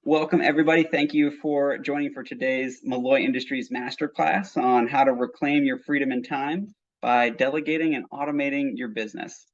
Welcome, everybody. Thank you for joining for today's Malloy Industries Masterclass on how to reclaim your freedom and time by delegating and automating your business.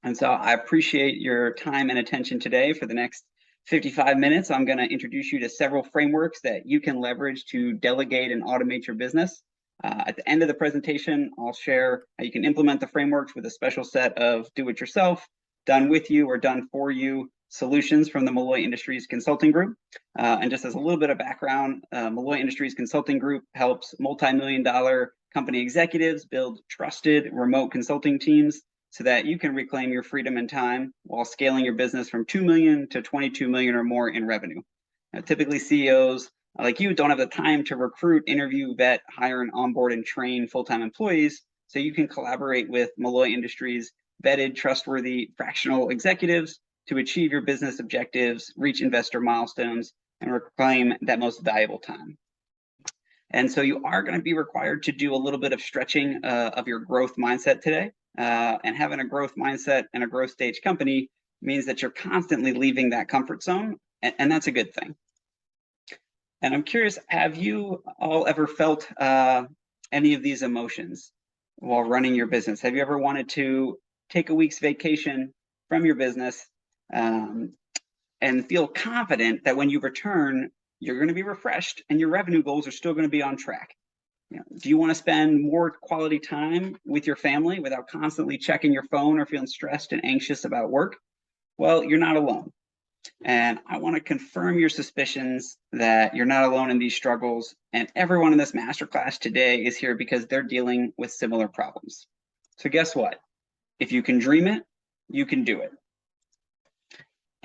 And so I appreciate your time and attention today. For the next 55 minutes, I'm going to introduce you to several frameworks that you can leverage to delegate and automate your business. At the end of the presentation, I'll share how you can implement the frameworks with a special set of do-it-yourself, done with you, or done for you solutions from the Malloy Industries Consulting Group. And just as a little bit of background, Malloy Industries Consulting Group helps multi-million-dollar company executives build trusted remote consulting teams so that you can reclaim your freedom and time while scaling your business from 2 million to 22 million or more in revenue. Now, typically CEOs like you don't have the time to recruit, interview, vet, hire, and onboard and train full-time employees, so you can collaborate with Malloy Industries vetted, trustworthy, fractional executives to achieve your business objectives, reach investor milestones, and reclaim that most valuable time. And so you are going to be required to do a little bit of stretching of your growth mindset today. And having a growth mindset and a growth stage company means that you're constantly leaving that comfort zone, and that's a good thing. And I'm curious, have you all ever felt any of these emotions while running your business? Have you ever wanted to take a week's vacation from your business and feel confident that when you return, you're going to be refreshed and your revenue goals are still going to be on track? Do you want to spend more quality time with your family without constantly checking your phone or feeling stressed and anxious about work? Well, you're not alone. And I want to confirm your suspicions that you're not alone in these struggles. And everyone in this masterclass today is here because they're dealing with similar problems. So guess what? If you can dream it, you can do it.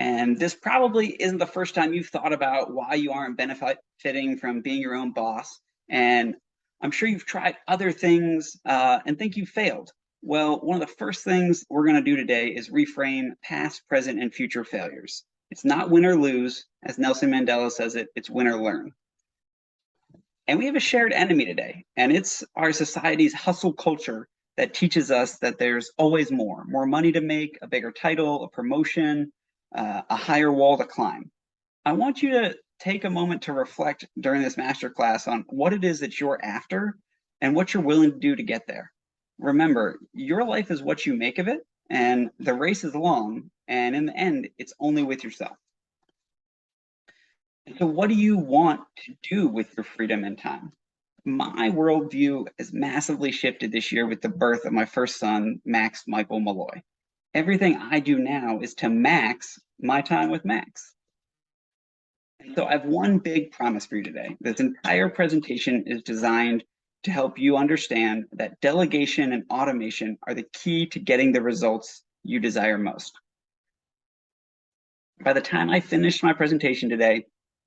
And this probably isn't the first time you've thought about why you aren't benefiting from being your own boss. And I'm sure you've tried other things and think you failed. Well, one of the first things we're going to do today is reframe past, present, and future failures. It's not win or lose, as Nelson Mandela says it, it's win or learn. And we have a shared enemy today, and it's our society's hustle culture that teaches us that there's always more money to make, a bigger title, a promotion, a higher wall to climb. I want you to take a moment to reflect during this masterclass on what it is that you're after and what you're willing to do to get there. Remember, your life is what you make of it, and the race is long, and in the end, it's only with yourself. So what do you want to do with your freedom and time? My worldview has massively shifted this year with the birth of my first son, Max Michael Malloy. Everything I do now is to max my time with Max. And so I have one big promise for you today. This entire presentation is designed to help you understand that delegation and automation are the key to getting the results you desire most. By the time I finish my presentation today,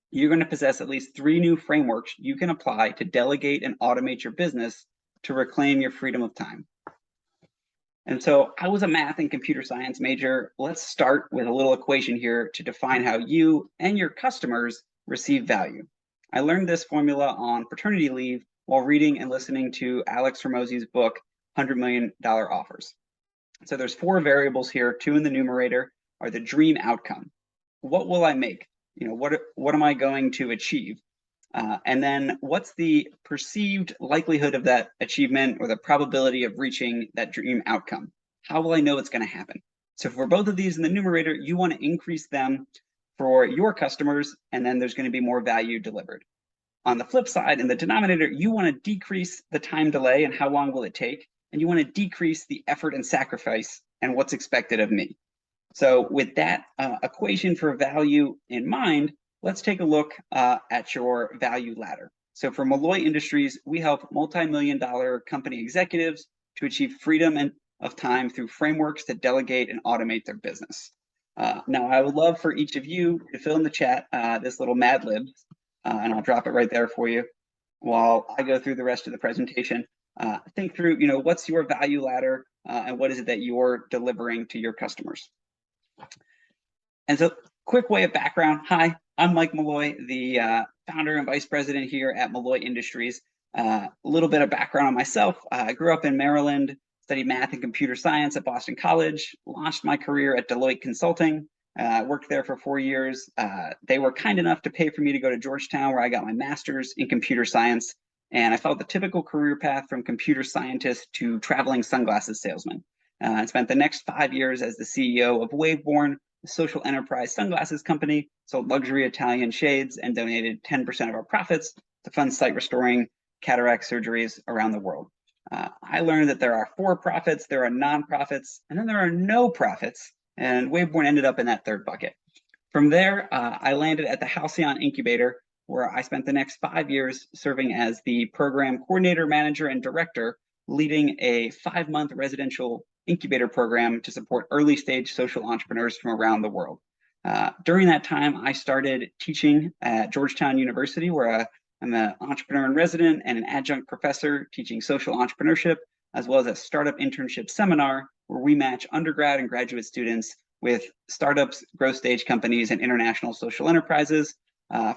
you're going to possess at least 3 new frameworks you can apply to delegate and automate your business to reclaim your freedom of time. And so I was a math and computer science major. Let's start with a little equation here to define how you and your customers receive value. I learned this formula on paternity leave while reading and listening to Alex Hormozi's book, $100 Million Offers. So there's 4 variables here. 2 in the numerator are the dream outcome. What will I make? What am I going to achieve? And then what's the perceived likelihood of that achievement or the probability of reaching that dream outcome? How will I know it's going to happen? So for both of these in the numerator, you want to increase them for your customers, and then there's going to be more value delivered. On the flip side, in the denominator, you want to decrease the time delay and how long will it take, and you want to decrease the effort and sacrifice and what's expected of me. So with that equation for value in mind, let's take a look at your value ladder. So for Malloy Industries, we help multi-million-dollar company executives to achieve freedom of time through frameworks that delegate and automate their business. Now, I would love for each of you to fill in the chat this little Mad Lib, and I'll drop it right there for you while I go through the rest of the presentation. Think through, what's your value ladder and what is it that you're delivering to your customers? And so, quick way of background. Hi, I'm Mike Malloy, the founder and vice president here at Malloy Industries. A little bit of background on myself. I grew up in Maryland, studied math and computer science at Boston College, launched my career at Deloitte Consulting, I worked there for 4 years. They were kind enough to pay for me to go to Georgetown, where I got my master's in computer science. And I followed the typical career path from computer scientist to traveling sunglasses salesman. I spent the next 5 years as the CEO of Waveborn, a social enterprise sunglasses company, sold luxury Italian shades, and donated 10% of our profits to fund sight restoring cataract surgeries around the world. I learned that there are for-profits, there are nonprofits, and then there are no profits. And Waveborn ended up in that third bucket. From there, I landed at the Halcyon Incubator, where I spent the next 5 years serving as the program coordinator, manager, and director, leading a 5-month residential incubator program to support early stage social entrepreneurs from around the world. During that time, I started teaching at Georgetown University, where I'm an entrepreneur in resident and an adjunct professor teaching social entrepreneurship, as well as a startup internship seminar where we match undergrad and graduate students with startups, growth stage companies, and international social enterprises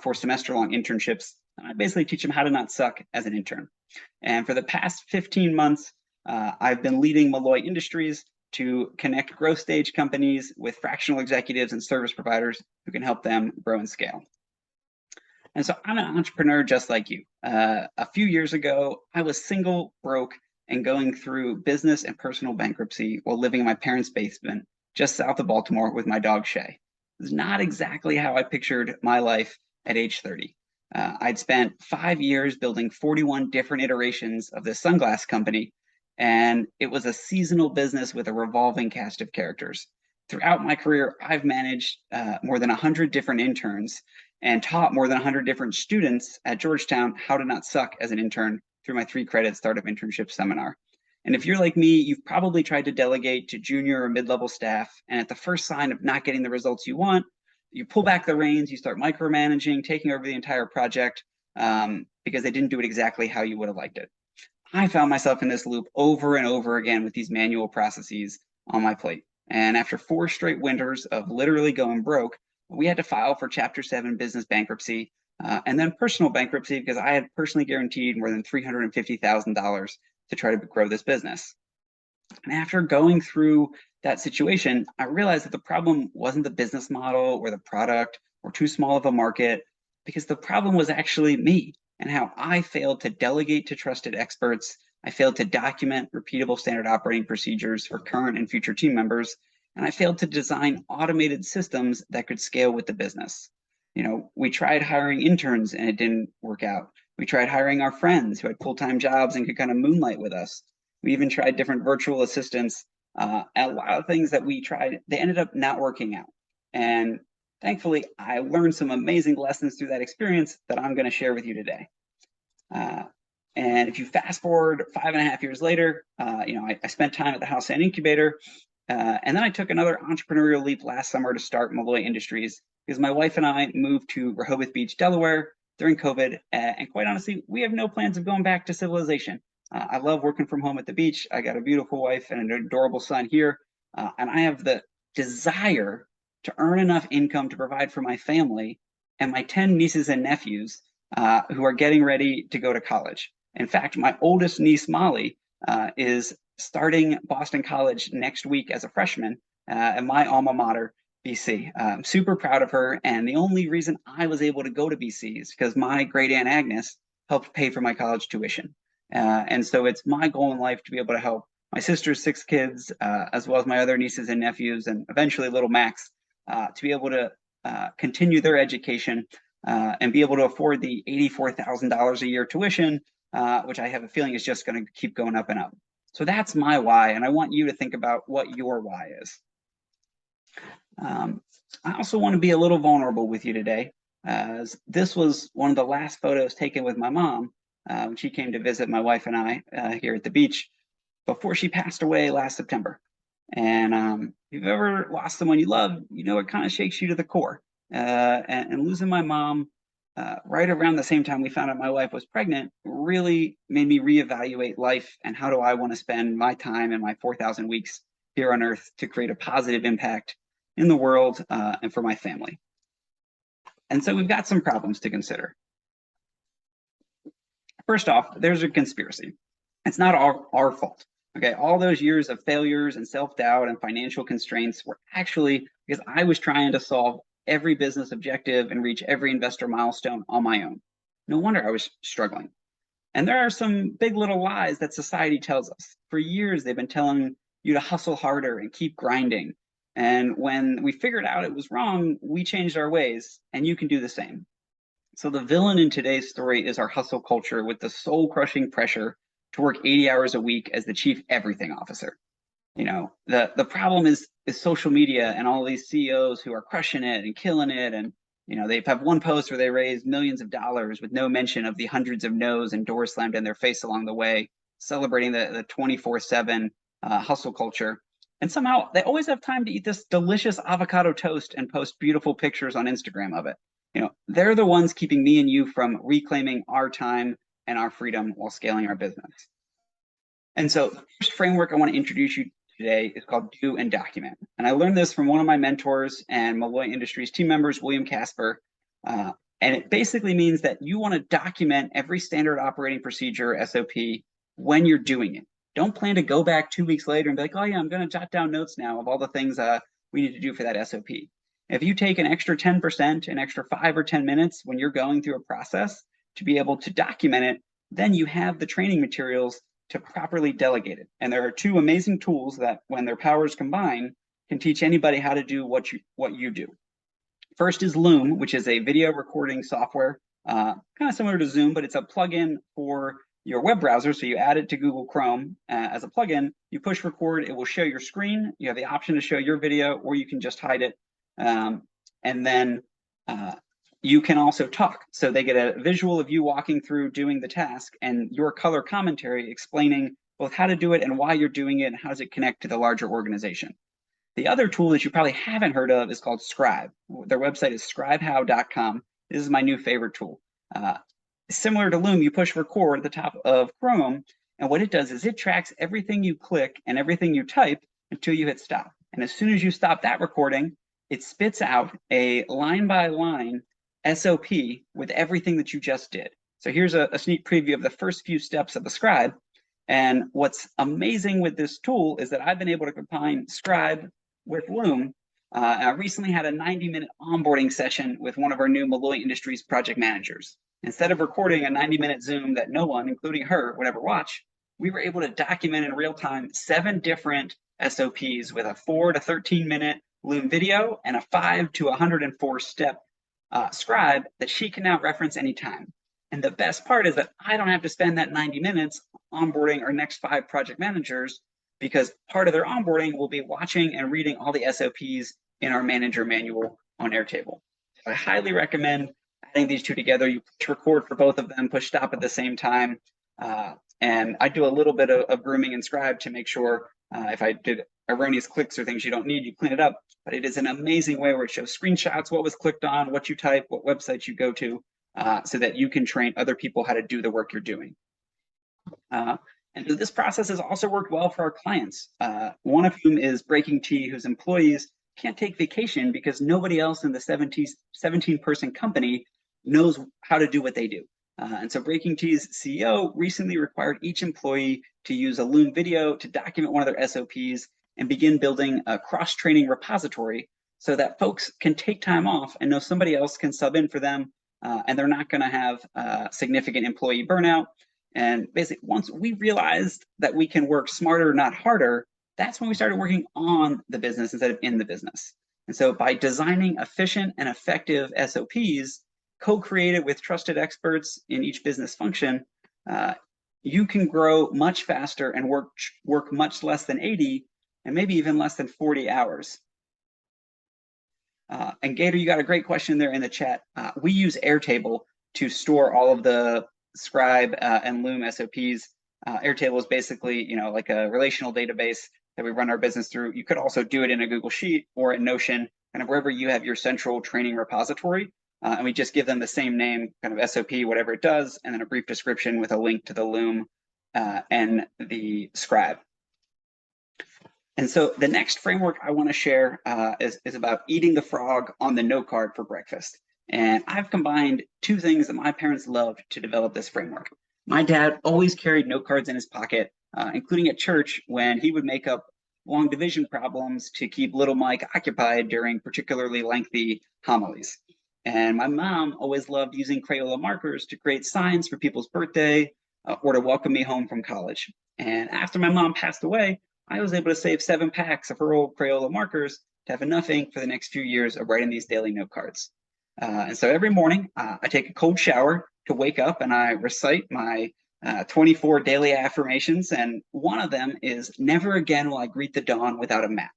for semester-long internships. I basically teach them how to not suck as an intern. And for the past 15 months, I've been leading Malloy Industries to connect growth stage companies with fractional executives and service providers who can help them grow and scale. And so I'm an entrepreneur just like you. A few years ago, I was single, broke, and going through business and personal bankruptcy while living in my parents' basement just south of Baltimore with my dog Shay. It's not exactly how I pictured my life at age 30. I'd spent 5 years building 41 different iterations of this sunglass company, and it was a seasonal business with a revolving cast of characters. Throughout my career, I've managed more than 100 different interns and taught more than 100 different students at Georgetown how to not suck as an intern through my 3-credit startup internship seminar. And if you're like me, you've probably tried to delegate to junior or mid-level staff, and at the first sign of not getting the results you want, you pull back the reins, you start micromanaging, taking over the entire project because they didn't do it exactly how you would have liked it. I found myself in this loop over and over again with these manual processes on my plate. And after 4 straight winters of literally going broke, we had to file for Chapter 7 business bankruptcy and then personal bankruptcy because I had personally guaranteed more than $350,000 to try to grow this business. And after going through that situation, I realized that the problem wasn't the business model or the product or too small of a market, because the problem was actually me and how I failed to delegate to trusted experts. I failed to document repeatable standard operating procedures for current and future team members, and I failed to design automated systems that could scale with the business. We tried hiring interns and it didn't work out. We tried hiring our friends who had full-time jobs and could kind of moonlight with us. We even tried different virtual assistants. And a lot of things that we tried, they ended up not working out. And thankfully, I learned some amazing lessons through that experience that I'm going to share with you today. And if you fast forward 5.5 years later, I spent time at the Halcyon Incubator. And then I took another entrepreneurial leap last summer to start Malloy Industries because my wife and I moved to Rehoboth Beach, Delaware during COVID. And quite honestly, we have no plans of going back to civilization. I love working from home at the beach. I got a beautiful wife and an adorable son here. And I have the desire to earn enough income to provide for my family and my 10 nieces and nephews who are getting ready to go to college. In fact, my oldest niece, Molly, is starting Boston College next week as a freshman at my alma mater, BC. I'm super proud of her. And the only reason I was able to go to BC is because my great aunt Agnes helped pay for my college tuition. And so it's my goal in life to be able to help my sister's 6 kids, as well as my other nieces and nephews, and eventually little Max, to be able to continue their education and be able to afford the $84,000 a year tuition, which I have a feeling is just going to keep going up and up. So that's my why, and I want you to think about what your why is. I also want to be a little vulnerable with you today, as this was one of the last photos taken with my mom when she came to visit my wife and I here at the beach before she passed away last September. And if you've ever lost someone you love, it kind of shakes you to the core. And losing my mom right around the same time we found out my wife was pregnant really made me reevaluate life and how do I want to spend my time and my 4,000 weeks here on Earth to create a positive impact in the world and for my family. And so we've got some problems to consider. First off, there's a conspiracy. It's not our fault. Okay, all those years of failures and self-doubt and financial constraints were actually because I was trying to solve every business objective and reach every investor milestone on my own. No wonder I was struggling. And there are some big little lies that society tells us. For years, they've been telling you to hustle harder and keep grinding. And when we figured out it was wrong, we changed our ways, and you can do the same. So the villain in today's story is our hustle culture with the soul-crushing pressure to work 80 hours a week as the chief everything officer. You know, the problem is social media and all these CEOs who are crushing it and killing it, and you know, they have one post where they raise millions of dollars with no mention of the hundreds of no's and doors slammed in their face along the way, celebrating the 24/7 hustle culture. And somehow they always have time to eat this delicious avocado toast and post beautiful pictures on Instagram of it. You know, they're the ones keeping me and you from reclaiming our time and our freedom while scaling our business. And so the first framework I want to introduce you to today is called Do and Document. And I learned this from one of my mentors and Malloy Industries team members, William Casper. And it basically means that you want to document every standard operating procedure, SOP, when you're doing it. Don't plan to go back 2 weeks later and be like, oh yeah, I'm going to jot down notes now of all the things we need to do for that SOP. If you take an extra 10%, an extra 5 or 10 minutes when you're going through a process to be able to document it, then you have the training materials to properly delegate it. And there are two amazing tools that, when their powers combine, can teach anybody how to do what you do. First is Loom, which is a video recording software, kind of similar to Zoom, but it's a plugin for your web browser. So you add it to Google Chrome as a plugin, you push record, it will show your screen. You have the option to show your video, or you can just hide it. And then you can also talk. So they get a visual of you walking through doing the task and your color commentary explaining both how to do it and why you're doing it and how does it connect to the larger organization. The other tool that you probably haven't heard of is called Scribe. Their website is scribehow.com. This is my new favorite tool. Similar to Loom, you push record at the top of Chrome, and what it does is it tracks everything you click and everything you type until you hit stop. And as soon as you stop that recording, it spits out a line-by-line SOP with everything that you just did. So here's a sneak preview of the first few steps of the Scribe. And what's amazing with this tool is that I've been able to combine Scribe with Loom. And I recently had a 90-minute onboarding session with one of our new Malloy Industries project managers. Instead of recording a 90-minute Zoom that no one, including her, would ever watch, we were able to document in real time 7 different SOPs with a 4 to 13-minute Loom video and a 5 to 104 step Scribe that she can now reference anytime. And the best part is that I don't have to spend that 90 minutes onboarding our next 5 project managers, because part of their onboarding will be watching and reading all the SOPs in our manager manual on Airtable. So I highly recommend adding these two together. You push record for both of them, push stop at the same time. And I do a little bit of grooming in Scribe to make sure if I did erroneous clicks or things you don't need, you clean it up. But it is an amazing way where it shows screenshots, what was clicked on, what you type, what websites you go to, so that you can train other people how to do the work you're doing. And so this process has also worked well for our clients, one of whom is Breaking Tea, whose employees can't take vacation because nobody else in the 17-person company knows how to do what they do. And so Breaking Tea's CEO recently required each employee to use a Loom video to document one of their SOPs and begin building a cross-training repository so that folks can take time off and know somebody else can sub in for them, and they're not going to have significant employee burnout. And basically, once we realized that we can work smarter, not harder, that's when we started working on the business instead of in the business. And so by designing efficient and effective SOPs, co-created with trusted experts in each business function, you can grow much faster and work much less than 80 and maybe even less than 40 hours. And Gator, you got a great question there in the chat. We use Airtable to store all of the Scribe and Loom SOPs. Airtable is basically, like a relational database that we run our business through. You could also do it in a Google Sheet or in Notion, kind of wherever you have your central training repository. And we just give them the same name, kind of SOP, whatever it does, and then a brief description with a link to the Loom and the Scribe. And so the next framework I want to share is about eating the frog on the note card for breakfast. And I've combined 2 things that my parents loved to develop this framework. My dad always carried note cards in his pocket including at church when he would make up long division problems to keep little Mike occupied during particularly lengthy homilies. And my mom always loved using Crayola markers to create signs for people's birthday or to welcome me home from college. And after my mom passed away, I was able to save 7 packs of her old Crayola markers to have enough ink for the next few years of writing these daily note cards. And so every morning I take a cold shower to wake up and I recite my 24 daily affirmations. And one of them is never again will I greet the dawn without a map.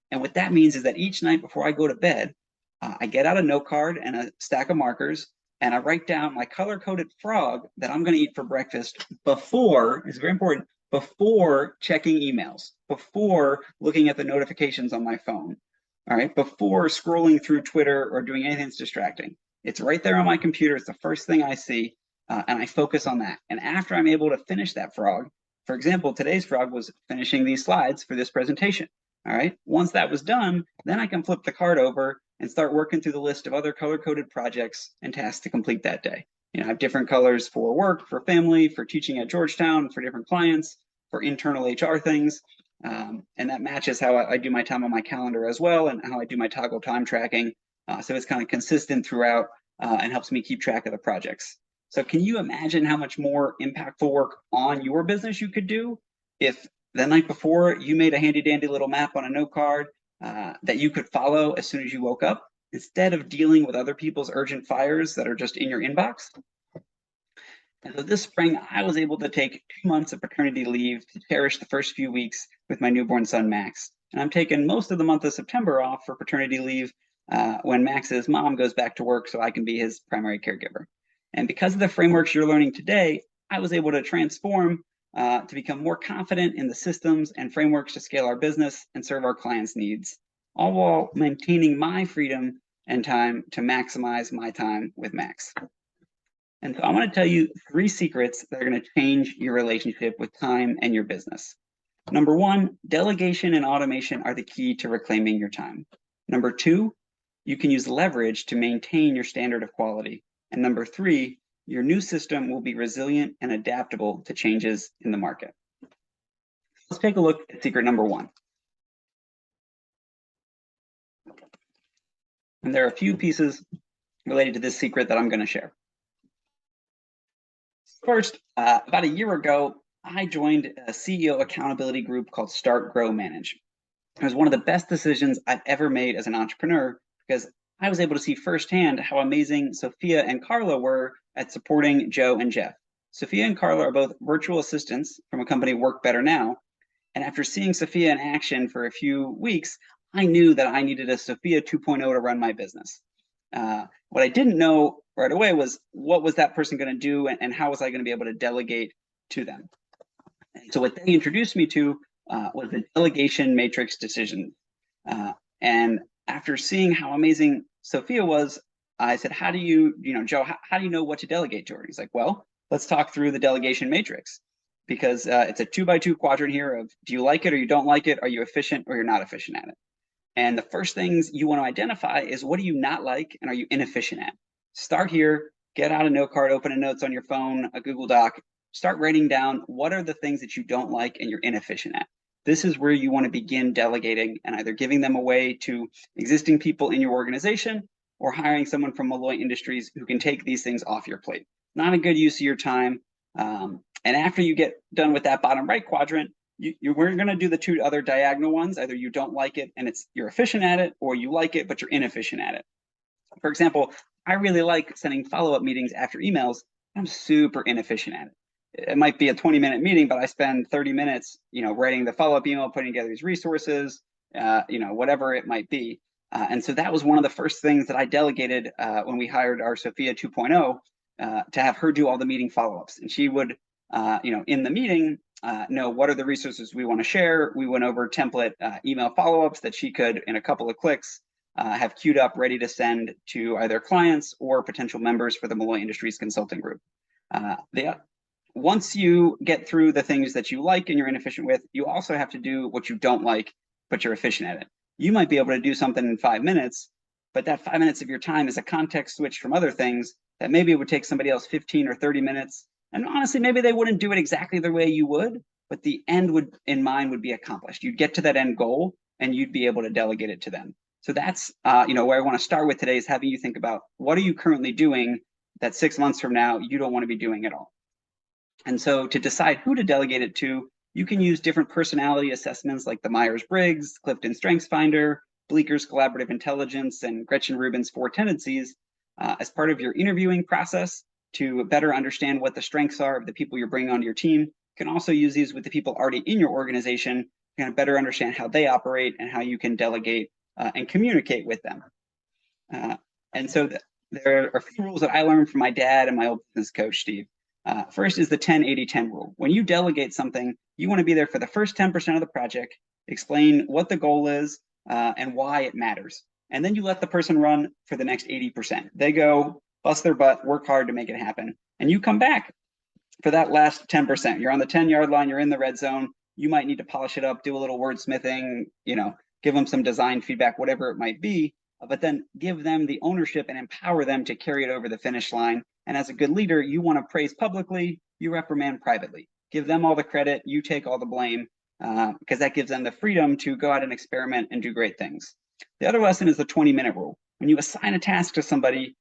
And what that means is that each night before I go to bed, I get out a note card and a stack of markers, and I write down my color-coded frog that I'm going to eat for breakfast before, it's very important, before checking emails, before looking at the notifications on my phone, all right, before scrolling through Twitter or doing anything that's distracting. It's right there on my computer. It's the first thing I see, and I focus on that. And after I'm able to finish that frog, for example, today's frog was finishing these slides for this presentation. All right, once that was done, then I can flip the card over and start working through the list of other color-coded projects and tasks to complete that day. You know, I have different colors for work, for family, for teaching at Georgetown, for different clients, for internal HR things. And that matches how I do my time on my calendar as well, and how I do my toggle time tracking. So it's kind of consistent throughout and helps me keep track of the projects. So can you imagine how much more impactful work on your business you could do if the night before you made a handy dandy little map on a note card that you could follow as soon as you woke up, instead of dealing with other people's urgent fires that are just in your inbox? And so this spring, I was able to take 2 months of paternity leave to cherish the first few weeks with my newborn son, Max. And I'm taking most of the month of September off for paternity leave when Max's mom goes back to work so I can be his primary caregiver. And because of the frameworks you're learning today, I was able to transform to become more confident in the systems and frameworks to scale our business and serve our clients' needs, all while maintaining my freedom and time to maximize my time with Max. And so I want to tell you 3 secrets that are going to change your relationship with time and your business. Number 1, delegation and automation are the key to reclaiming your time. Number 2, you can use leverage to maintain your standard of quality. And number 3, your new system will be resilient and adaptable to changes in the market. Let's take a look at secret number 1. And there are a few pieces related to this secret that I'm going to share. First, about a year ago, I joined a CEO accountability group called Start, Grow, Manage. It was one of the best decisions I've ever made as an entrepreneur because I was able to see firsthand how amazing Sophia and Carla were at supporting Joe and Jeff. Sophia and Carla are both virtual assistants from a company, Work Better Now. And after seeing Sophia in action for a few weeks, I knew that I needed a Sophia 2.0 to run my business. What I didn't know right away was what was that person going to do and how was I going to be able to delegate to them. And so what they introduced me to was the Delegation Matrix decision. And after seeing how amazing Sophia was, I said, how do you, Joe, how do you know what to delegate to her? He's like, well, let's talk through the Delegation Matrix, because it's a 2x2 quadrant here of, do you like it or you don't like it? Are you efficient or you're not efficient at it? And the first things you want to identify is, what do you not like and are you inefficient at? Start here, get out a note card, open a notes on your phone, a Google Doc, start writing down what are the things that you don't like and you're inefficient at. This is where you want to begin delegating and either giving them away to existing people in your organization or hiring someone from Malloy Industries who can take these things off your plate. Not a good use of your time. And after you get done with that bottom right quadrant, we're going to do the 2 other diagonal ones. Either you don't like it and you're efficient at it, or you like it but you're inefficient at it. For example, I really like sending follow-up meetings after emails. I'm super inefficient at it. It might be a 20-minute meeting, but I spend 30 minutes, writing the follow-up email, putting together these resources, whatever it might be. And so that was one of the first things that I delegated when we hired our Sophia 2.0 to have her do all the meeting follow-ups. And she would, in the meeting, know what are the resources we want to share. We went over template email follow-ups that she could, in a couple of clicks, have queued up ready to send to either clients or potential members for the Malloy Industries Consulting Group. Once you get through the things that you like and you're inefficient with, you also have to do what you don't like, but you're efficient at it. You might be able to do something in 5 minutes, but that 5 minutes of your time is a context switch from other things that maybe it would take somebody else 15 or 30 minutes. And honestly, maybe they wouldn't do it exactly the way you would, but the end in mind would be accomplished. You'd get to that end goal and you'd be able to delegate it to them. So that's where I want to start with today, is having you think about, what are you currently doing that 6 months from now you don't want to be doing at all? And so to decide who to delegate it to, you can use different personality assessments like the Myers-Briggs, Clifton Strengths Finder, Bleeker's Collaborative Intelligence, and Gretchen Rubin's 4 Tendencies as part of your interviewing process to better understand what the strengths are of the people you're bringing onto your team. You can also use these with the people already in your organization to kind of better understand how they operate and how you can delegate and communicate with them. And so there are a few rules that I learned from my dad and my old business coach, Steve. First is the 10-80-10 rule. When you delegate something, you want to be there for the first 10% of the project, explain what the goal is and why it matters. And then you let the person run for the next 80%. They go bust their butt, work hard to make it happen. And you come back for that last 10%. You're on the 10-yard line, you're in the red zone. You might need to polish it up, do a little wordsmithing, give them some design feedback, whatever it might be, but then give them the ownership and empower them to carry it over the finish line. And as a good leader, you want to praise publicly, you reprimand privately. Give them all the credit, you take all the blame, because that gives them the freedom to go out and experiment and do great things. The other lesson is the 20-minute rule. When you assign a task to somebody,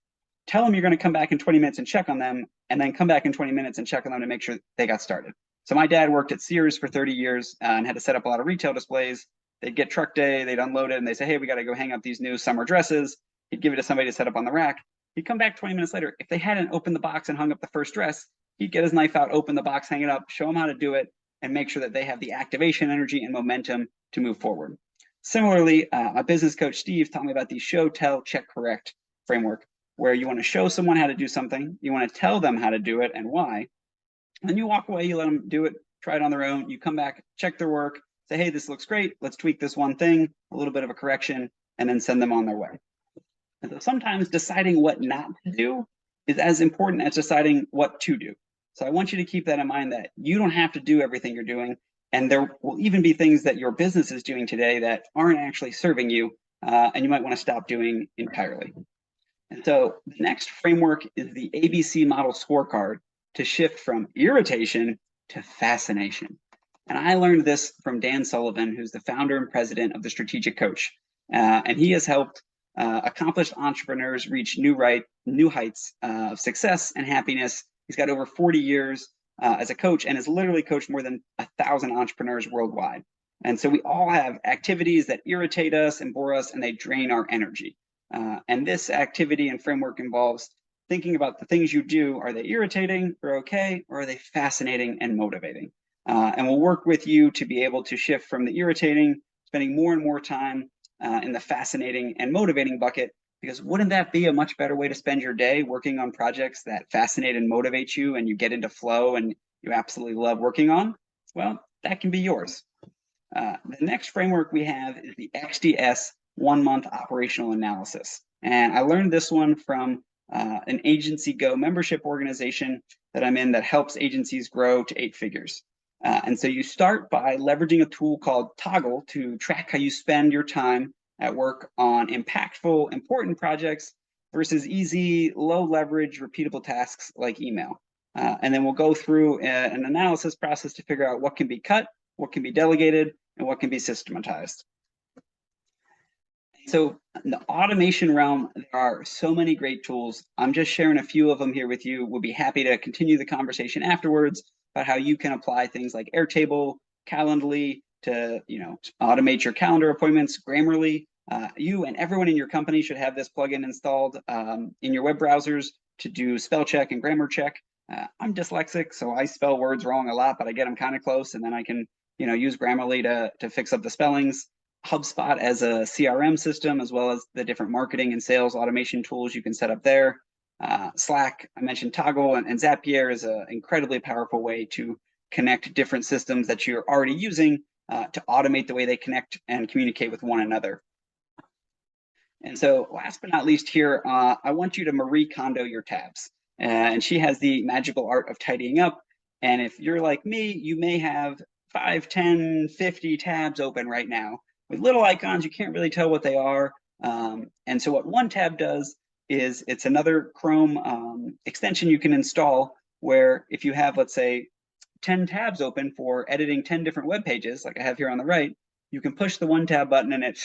tell them you're going to come back in 20 minutes and check on them, and then come back in 20 minutes and check on them to make sure they got started. So my dad worked at Sears for 30 years and had to set up a lot of retail displays. They'd get truck day, they'd unload it, and they say, hey, we got to go hang up these new summer dresses. He'd give it to somebody to set up on the rack. He'd come back 20 minutes later. If they hadn't opened the box and hung up the first dress, he'd get his knife out, open the box, hang it up, show them how to do it, and make sure that they have the activation, energy, and momentum to move forward. Similarly, my business coach, Steve, taught me about the show, tell, check, correct framework, where you want to show someone how to do something, you want to tell them how to do it and why, and you walk away, you let them do it, try it on their own, you come back, check their work, say, hey, this looks great, let's tweak this one thing, a little bit of a correction, and then send them on their way. And so sometimes deciding what not to do is as important as deciding what to do. So I want you to keep that in mind, that you don't have to do everything you're doing, and there will even be things that your business is doing today that aren't actually serving you, and you might want to stop doing entirely. And so the next framework is the ABC model scorecard to shift from irritation to fascination. And I learned this from Dan Sullivan, who's the founder and president of The Strategic Coach. And he has helped accomplished entrepreneurs reach new heights of success and happiness. He's got over 40 years as a coach and has literally coached more than 1,000 entrepreneurs worldwide. And so we all have activities that irritate us and bore us, and they drain our energy. And this activity and framework involves thinking about the things you do. Are they irritating or okay, or are they fascinating and motivating? And we'll work with you to be able to shift from the irritating, spending more and more time in the fascinating and motivating bucket, because wouldn't that be a much better way to spend your day, working on projects that fascinate and motivate you and you get into flow and you absolutely love working on? Well, that can be yours. The next framework we have is the XDS 1-month operational analysis. And I learned this one from an Agency Go membership organization that I'm in that helps agencies grow to 8 figures. And so you start by leveraging a tool called Toggle to track how you spend your time at work on impactful, important projects versus easy, low leverage, repeatable tasks like email. And then we'll go through an analysis process to figure out what can be cut, what can be delegated, and what can be systematized. So in the automation realm, there are so many great tools. I'm just sharing a few of them here with you. We'll be happy to continue the conversation afterwards about how you can apply things like Airtable, Calendly to automate your calendar appointments, Grammarly. You and everyone in your company should have this plugin installed in your web browsers to do spell check and grammar check. I'm dyslexic, so I spell words wrong a lot, but I get them kind of close, and then I can use Grammarly to fix up the spellings. HubSpot as a CRM system, as well as the different marketing and sales automation tools you can set up there. Slack, I mentioned Toggle, and Zapier is an incredibly powerful way to connect different systems that you're already using to automate the way they connect and communicate with one another. And so last but not least here, I want you to Marie Kondo your tabs. And she has the magical art of tidying up. And if you're like me, you may have 5, 10, 50 tabs open right now with little icons. You can't really tell what they are. And so what one tab does is it's another Chrome extension you can install, where if you have, let's say, 10 tabs open for editing 10 different web pages, like I have here on the right, you can push the one tab button and it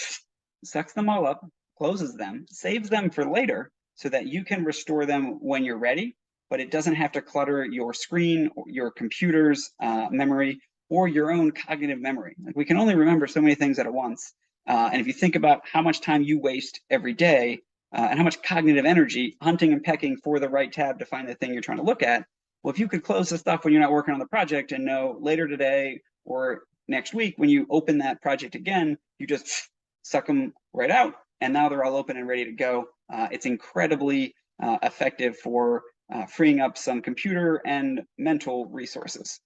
sucks them all up, closes them, saves them for later so that you can restore them when you're ready, but it doesn't have to clutter your screen, or your computer's memory, or your own cognitive memory. Like, we can only remember so many things at once. And if you think about how much time you waste every day and how much cognitive energy hunting and pecking for the right tab to find the thing you're trying to look at, well, if you could close the stuff when you're not working on the project and know later today or next week when you open that project again, you just suck them right out, and now they're all open and ready to go. It's incredibly effective for freeing up some computer and mental resources.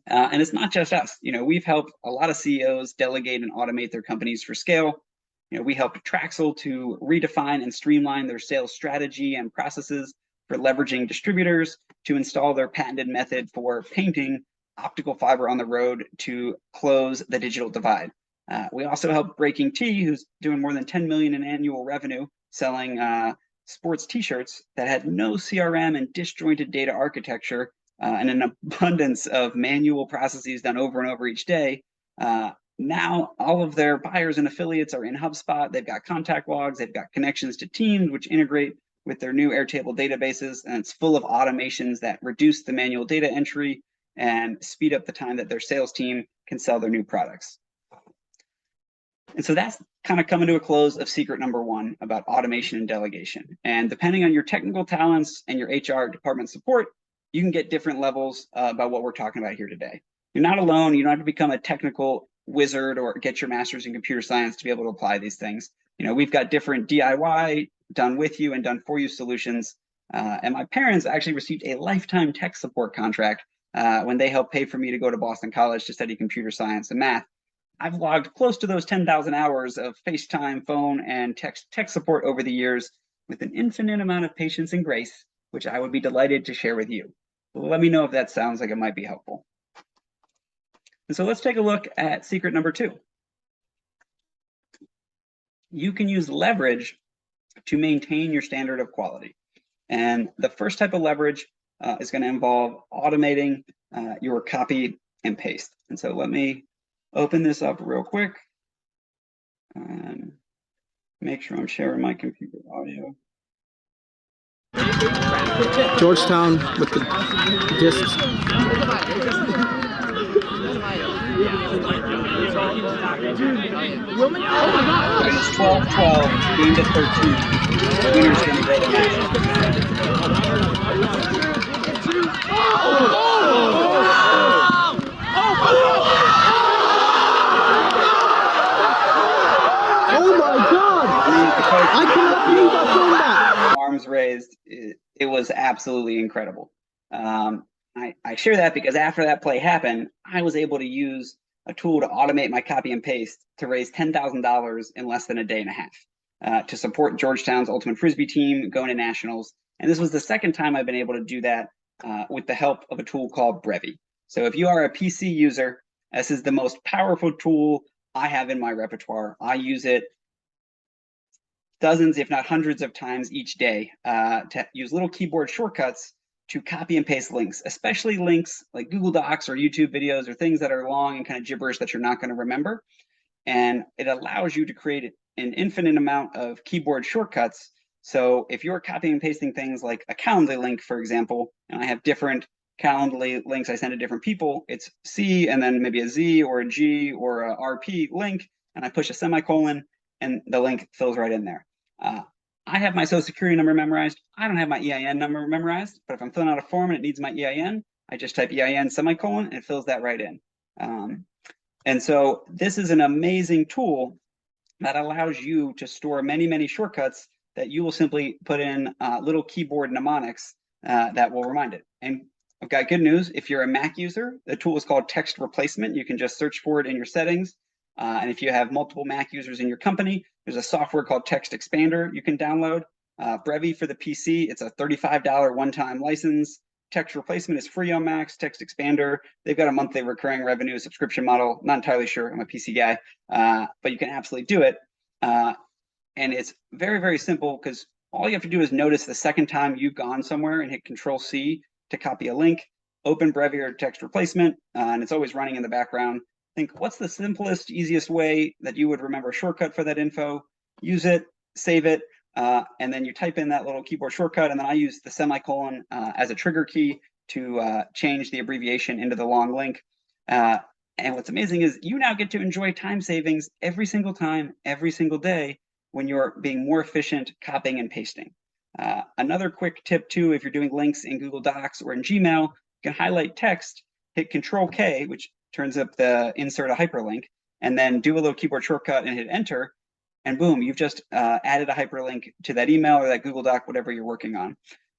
And it's not just us. We've helped a lot of CEOs delegate and automate their companies for scale. We helped Traxel to redefine and streamline their sales strategy and processes for leveraging distributors to install their patented method for painting optical fiber on the road to close the digital divide. We also helped Breaking Tea, who's doing more than 10 million in annual revenue, selling sports t-shirts that had no CRM and disjointed data architecture and an abundance of manual processes done over and over each day. Now all of their buyers and affiliates are in HubSpot. They've got contact logs, they've got connections to Teams, which integrate with their new Airtable databases, and it's full of automations that reduce the manual data entry and speed up the time that their sales team can sell their new products. And so that's kind of coming to a close of secret number one about automation and delegation. And depending on your technical talents and your HR department support, you can get different levels about what we're talking about here today. You're not alone. You don't have to become a technical wizard or get your master's in computer science to be able to apply these things. We've got different DIY, done with you and done for you solutions. And my parents actually received a lifetime tech support contract when they helped pay for me to go to Boston College to study computer science and math. I've logged close to those 10,000 hours of FaceTime, phone, and tech support over the years with an infinite amount of patience and grace, which I would be delighted to share with you. Let me know if that sounds like it might be helpful. And so let's take a look at secret number two. You can use leverage to maintain your standard of quality. And the first type of leverage is going to involve automating your copy and paste. And so let me open this up real quick and make sure I'm sharing my computer audio. Georgetown with the discs. It's 12-12, game to 13. The winner's going to go to nationals. Oh my God! I cannot believe I filmed that. Arms raised. It was absolutely incredible. I share that because after that play happened, I was able to use a tool to automate my copy and paste to raise $10,000 in less than a day and a half to support Georgetown's Ultimate Frisbee team going to nationals. And this was the second time I've been able to do that with the help of a tool called Brevi. So if you are a PC user, this is the most powerful tool I have in my repertoire. I use it dozens, if not hundreds of times each day to use little keyboard shortcuts to copy and paste links, especially links like Google Docs or YouTube videos or things that are long and kind of gibberish that you're not going to remember. And it allows you to create an infinite amount of keyboard shortcuts. So if you're copying and pasting things like a Calendly link, for example, and I have different Calendly links I send to different people, it's C and then maybe a Z or a G or a RP link, and I push a semicolon and the link fills right in there. I have my social security number memorized. I don't have my EIN number memorized, but if I'm filling out a form and it needs my EIN, I just type EIN semicolon and it fills that right in. And so this is an amazing tool that allows you to store many, many shortcuts that you will simply put in little keyboard mnemonics that will remind it. And I've got good news. If you're a Mac user, the tool is called Text Replacement. You can just search for it in your settings. And if you have multiple Mac users in your company, there's a software called Text Expander you can download. Brevi for the PC, it's a $35 one-time license. Text Replacement is free on Macs. Text Expander, they've got a monthly recurring revenue subscription model. Not entirely sure, I'm a PC guy, but you can absolutely do it. And it's very, very simple because all you have to do is notice the second time you've gone somewhere and hit Control-C to copy a link, open Brevier text replacement, and it's always running in the background. Think, what's the simplest, easiest way that you would remember a shortcut for that info? Use it, save it, and then you type in that little keyboard shortcut, and then I use the semicolon as a trigger key to change the abbreviation into the long link. And what's amazing is you now get to enjoy time savings every single time, every single day, when you're being more efficient copying and pasting. Another quick tip too, if you're doing links in Google Docs or in Gmail, you can highlight text, hit Control K, which turns up the insert a hyperlink, and then do a little keyboard shortcut and hit enter, and boom, you've just added a hyperlink to that email or that Google Doc, whatever you're working on.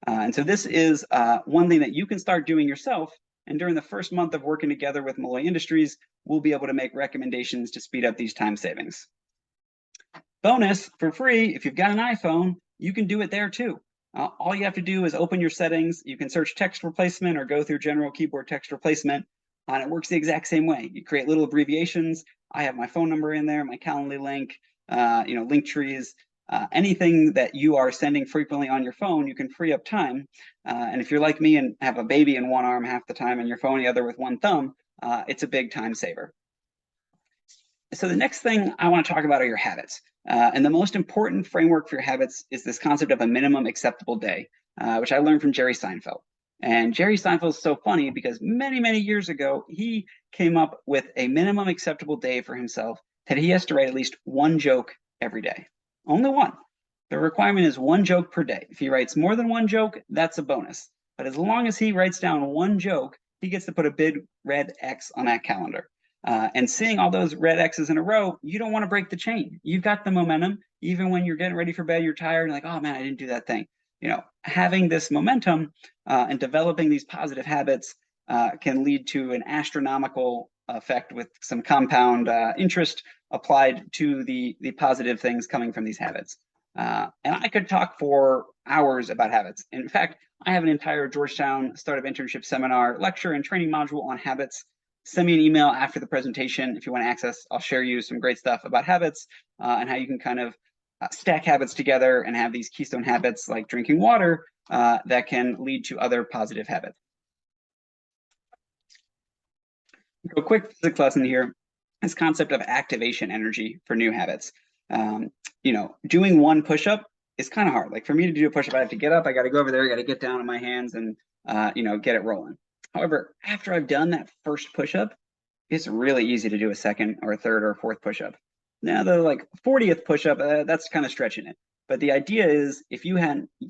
And so this is one thing that you can start doing yourself. And during the first month of working together with Malloy Industries, we'll be able to make recommendations to speed up these time savings. Bonus, for free, if you've got an iPhone, you can do it there too. All you have to do is open your settings. You can search text replacement or go through general keyboard text replacement, and it works the exact same way. You create little abbreviations. I have my phone number in there, my Calendly link, link trees, anything that you are sending frequently on your phone, you can free up time. And if you're like me and have a baby in one arm half the time and your phone the other with one thumb, it's a big time saver. So the next thing I want to talk about are your habits. And the most important framework for your habits is this concept of a minimum acceptable day, which I learned from Jerry Seinfeld. And Jerry Seinfeld is so funny because many, many years ago, he came up with a minimum acceptable day for himself that he has to write at least one joke every day. Only one. The requirement is one joke per day. If he writes more than one joke, that's a bonus. But as long as he writes down one joke, he gets to put a big red X on that calendar. And seeing all those red X's in a row, you don't want to break the chain. You've got the momentum. Even when you're getting ready for bed, you're tired and like, oh man, I didn't do that thing. Having this momentum and developing these positive habits can lead to an astronomical effect with some compound interest applied to the positive things coming from these habits. And I could talk for hours about habits. In fact, I have an entire Georgetown Startup Internship Seminar lecture and training module on habits. Send me an email after the presentation if you want to access. I'll share you some great stuff about habits and how you can kind of stack habits together and have these keystone habits like drinking water that can lead to other positive habits. So a quick physics lesson here. This concept of activation energy for new habits. Doing one push-up is kind of hard. Like for me to do a push-up, I have to get up, I got to go over there, I got to get down on my hands and get it rolling. However, after I've done that first push-up, it's really easy to do a second or a third or a fourth push-up. Now the 40th push-up, that's kind of stretching it. But the idea is if you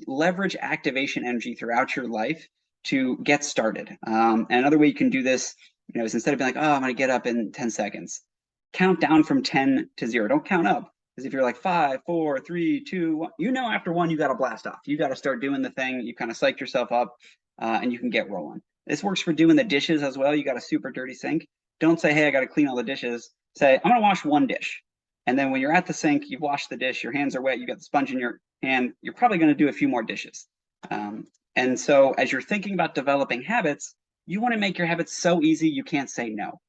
leverage activation energy throughout your life to get started. And another way you can do this, is instead of being like, oh, I'm going to get up in 10 seconds, count down from 10 to 0. Don't count up. Because if you're like 5, 4, 3, 2, 1, after one, you got to blast off. You got to start doing the thing. You kind of psych yourself up and you can get rolling. This works for doing the dishes as well. You got a super dirty sink. Don't say, hey, I got to clean all the dishes. Say, I'm going to wash one dish. And then when you're at the sink, you've washed the dish, your hands are wet, you got the sponge in your hand, you're probably going to do a few more dishes. And so as you're thinking about developing habits, you want to make your habits so easy you can't say no.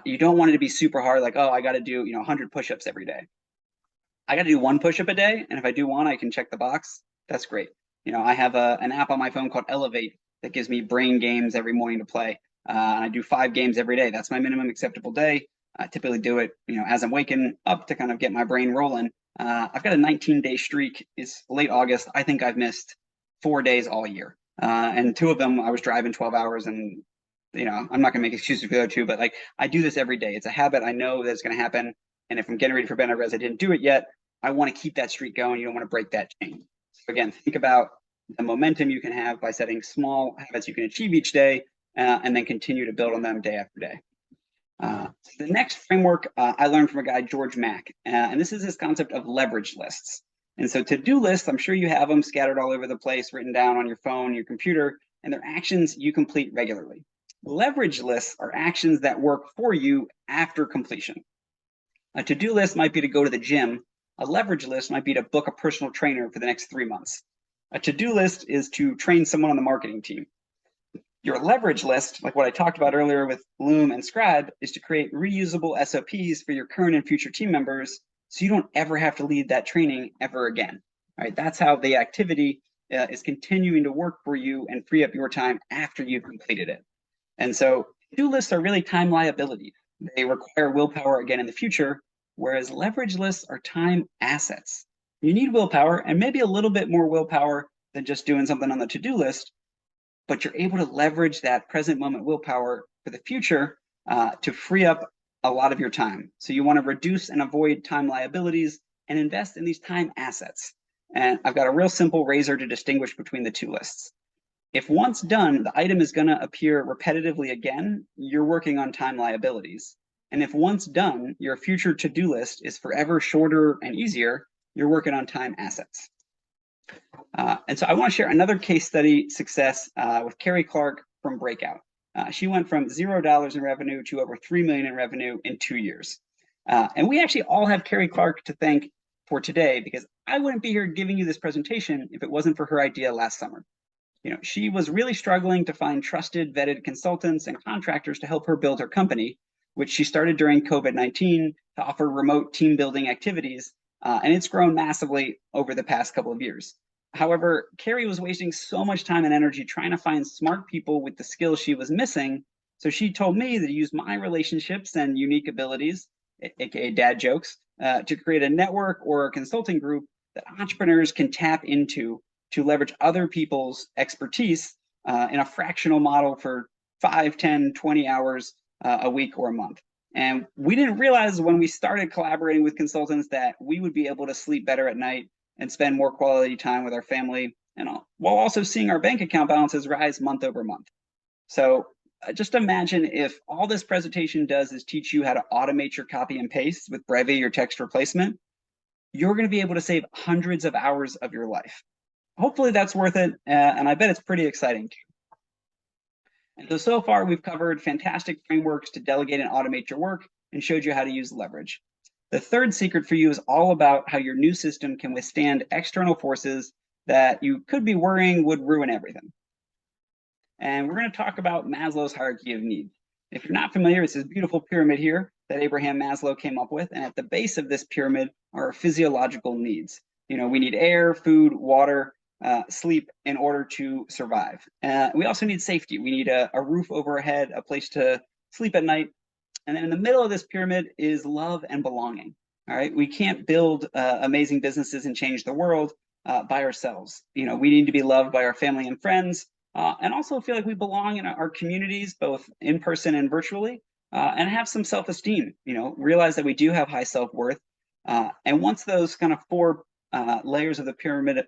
You don't want it to be super hard, like, oh, I got to do 100 push-ups every day. I got to do one push-up a day, and if I do one, I can check the box. That's great. I have an app on my phone called Elevate that gives me brain games every morning to play. And I do 5 games every day. That's my minimum acceptable day. I typically do it, as I'm waking up to kind of get my brain rolling. I've got a 19-day streak. It's late August. I think I've missed 4 days all year. And 2 of them, I was driving 12 hours and, I'm not gonna make excuses for the other 2, but I do this every day. It's a habit. I know that it's gonna happen. And if I'm getting ready for bed, I realize I didn't do it yet, I want to keep that streak going. You don't want to break that chain. So again, think about the momentum you can have by setting small habits you can achieve each day and then continue to build on them day after day. So the next framework I learned from a guy, George Mack, and this is this concept of leverage lists. And so to-do lists, I'm sure you have them scattered all over the place, written down on your phone, your computer, and they're actions you complete regularly. Leverage lists are actions that work for you after completion. A to-do list might be to go to the gym. A leverage list might be to book a personal trainer for the next 3 months. A to-do list is to train someone on the marketing team. Your leverage list, like what I talked about earlier with Loom and Scribe, is to create reusable SOPs for your current and future team members so you don't ever have to lead that training ever again. All right, that's how the activity is continuing to work for you and free up your time after you've completed it. And so to-do lists are really time liabilities. They require willpower again in the future, whereas leverage lists are time assets. You need willpower and maybe a little bit more willpower than just doing something on the to-do list, but you're able to leverage that present moment willpower for the future to free up a lot of your time. So you want to reduce and avoid time liabilities and invest in these time assets. And I've got a real simple razor to distinguish between the two lists. If once done, the item is going to appear repetitively again, you're working on time liabilities. And if once done, your future to-do list is forever shorter and easier, you're working on time assets. And so I want to share another case study success with Carrie Clark from Breakout. She went from $0 in revenue to over $3 million in revenue in 2 years. And we actually all have Carrie Clark to thank for today, because I wouldn't be here giving you this presentation if it wasn't for her idea last summer. She was really struggling to find trusted, vetted consultants and contractors to help her build her company, which she started during COVID-19 to offer remote team building activities. And it's grown massively over the past couple of years. However, Carrie was wasting so much time and energy trying to find smart people with the skills she was missing. So she told me to use my relationships and unique abilities, aka dad jokes, to create a network or a consulting group that entrepreneurs can tap into to leverage other people's expertise in a fractional model for 5, 10, 20 hours a week or a month. And we didn't realize when we started collaborating with consultants that we would be able to sleep better at night and spend more quality time with our family, and while also seeing our bank account balances rise month over month. So just imagine if all this presentation does is teach you how to automate your copy and paste with Breve or text replacement, you're going to be able to save hundreds of hours of your life. Hopefully that's worth it, and I bet it's pretty exciting too. And so far we've covered fantastic frameworks to delegate and automate your work and showed you how to use leverage. The third secret for you is all about how your new system can withstand external forces that you could be worrying would ruin everything. And we're going to talk about Maslow's hierarchy of needs. If you're not familiar, it's this beautiful pyramid here that Abraham Maslow came up with. And at the base of this pyramid are our physiological needs. We need air, food, water, sleep in order to survive. We also need safety. We need a roof over our head, a place to sleep at night. And then in the middle of this pyramid is love and belonging. All right, we can't build amazing businesses and change the world by ourselves. We need to be loved by our family and friends, and also feel like we belong in our communities, both in person and virtually, and have some self-esteem. Realize that we do have high self-worth. And once those kind of 4 layers of the pyramid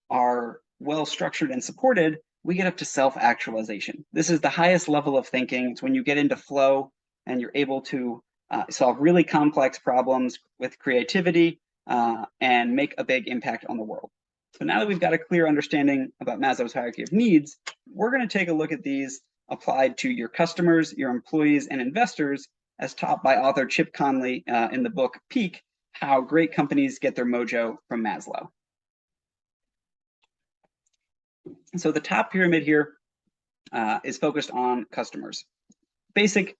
are well structured and supported, we get up to self-actualization. This is the highest level of thinking. It's when you get into flow and you're able to solve really complex problems with creativity and make a big impact on the world. So now that we've got a clear understanding about Maslow's hierarchy of needs, we're going to take a look at these applied to your customers, your employees, and investors, as taught by author Chip Conley in the book Peak: How Great Companies Get Their Mojo from Maslow. And so the top pyramid here is focused on customers. Basic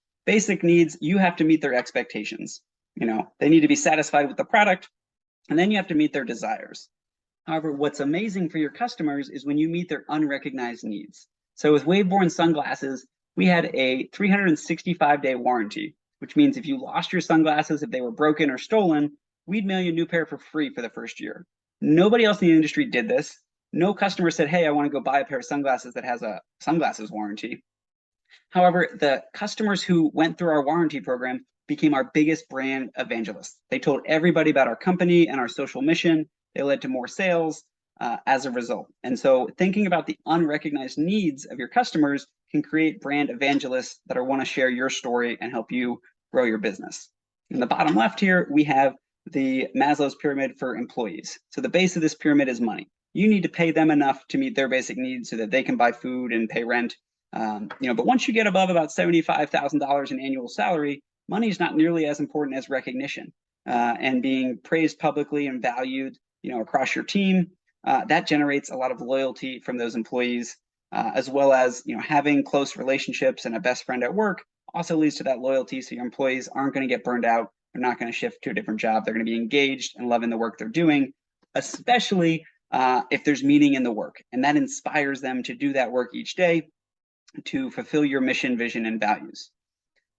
needs, you have to meet their expectations. They need to be satisfied with the product, and then you have to meet their desires. However, what's amazing for your customers is when you meet their unrecognized needs. So with Waveborn sunglasses, we had a 365-day warranty, which means if you lost your sunglasses, if they were broken or stolen, we'd mail you a new pair for free for the first year. Nobody else in the industry did this. No customer said, hey, I want to go buy a pair of sunglasses that has a sunglasses warranty. However, the customers who went through our warranty program became our biggest brand evangelists. They told everybody about our company and our social mission. They led to more sales as a result. And so thinking about the unrecognized needs of your customers can create brand evangelists that want to share your story and help you grow your business. In the bottom left here, we have the Maslow's pyramid for employees. So the base of this pyramid is money. You need to pay them enough to meet their basic needs so that they can buy food and pay rent. But once you get above about $75,000 in annual salary, money is not nearly as important as recognition and being praised publicly and valued, across your team. That generates a lot of loyalty from those employees, as well as having close relationships and a best friend at work also leads to that loyalty. So your employees aren't going to get burned out. They're not going to shift to a different job. They're going to be engaged and loving the work they're doing, especially if there's meaning in the work, and that inspires them to do that work each day. to fulfill your mission, vision, and values.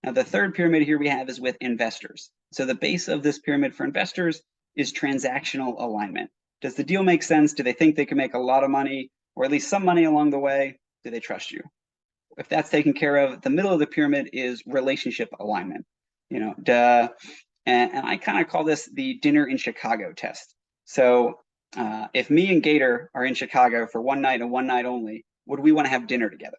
Now, the third pyramid here we have is with investors. So the base of this pyramid for investors is transactional alignment. Does the deal make sense? Do they think they can make a lot of money, or at least some money along the way? Do they trust you? If that's taken care of, the middle of the pyramid is relationship alignment. And I kind of call this the dinner in Chicago test. So if me and Gator are in Chicago for one night and one night only, would we want to have dinner together?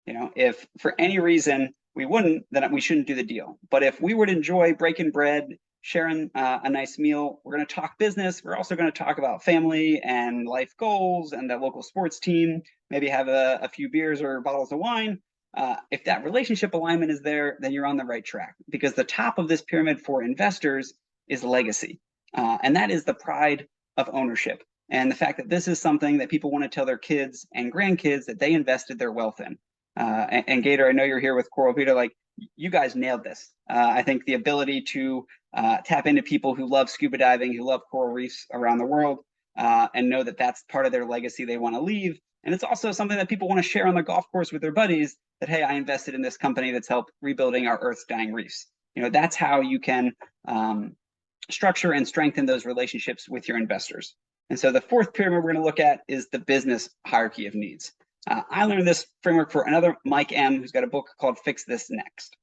If for any reason we wouldn't, then we shouldn't do the deal. But if we would enjoy breaking bread, sharing a nice meal, we're going to talk business. We're also going to talk about family and life goals and the local sports team, maybe have a few beers or bottles of wine. If that relationship alignment is there, then you're on the right track, because the top of this pyramid for investors is legacy. And that is the pride of ownership, and the fact that this is something that people want to tell their kids and grandkids that they invested their wealth in. And Gator, I know you're here with Coral Vita, like, you guys nailed this. I think the ability to tap into people who love scuba diving, who love coral reefs around the world, and know that that's part of their legacy they want to leave. And it's also something that people want to share on the golf course with their buddies, that, hey, I invested in this company that's helped rebuilding our Earth's dying reefs. That's how you can structure and strengthen those relationships with your investors. And so the fourth pyramid we're going to look at is the business hierarchy of needs. I learned this framework for another Mike M, who's got a book called Fix This Next.